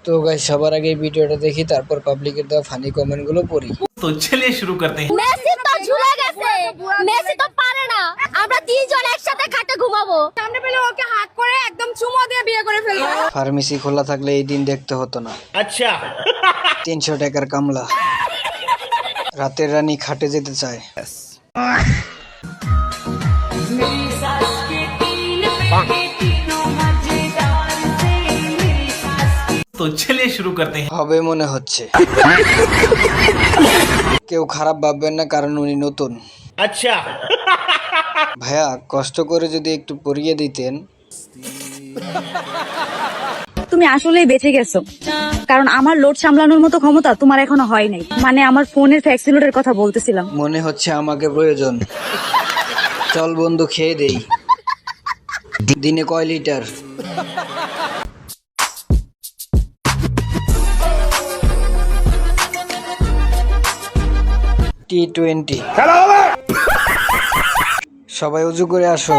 তো গাইস সবার আগে এই ভিডিওটা দেখি, তারপর পাবলিকের দেওয়া ফানি কমেন্ট গুলো পড়ি। तो चलिए शुरू करते हैं। মেসি তো ঝুলে গেছে, মেসি তো পারে না। আমরা তিনজন একসাথে খাটে ঘুমাবো। সামনে পেলে ওকে হাত করে একদম চুমো দিয়ে বিয়ে করে ফেলবো। ফার্মেসি খোলা থাকলে এই দিন দেখতে হতো না। अच्छा 300 টাকার কামলা, রাতের রানী খাটে যেতে চায়। तो चलिए शुरू करते हैं। হবে মনে হচ্ছে। কেউ খারাপ ভাববেন না, কারণ উনি নতুন। अच्छा ভাইয়া কষ্ট করে যদি একটু পরিয়ে দিতেন। তুমি আসলেই বেঁচে গেছো, কারণ আমার লোড সামলানোর মতো ক্ষমতা তোমার এখনো হয় নাই। মানে আমার ফোনের ফ্যাক্সি লোডের কথা বলতেছিলাম। মনে হচ্ছে আমাকে প্রয়োজন। চল বন্ধু খেয়ে দেই। দিনে কয় লিটার? T20। সবাই উজু করে আসো।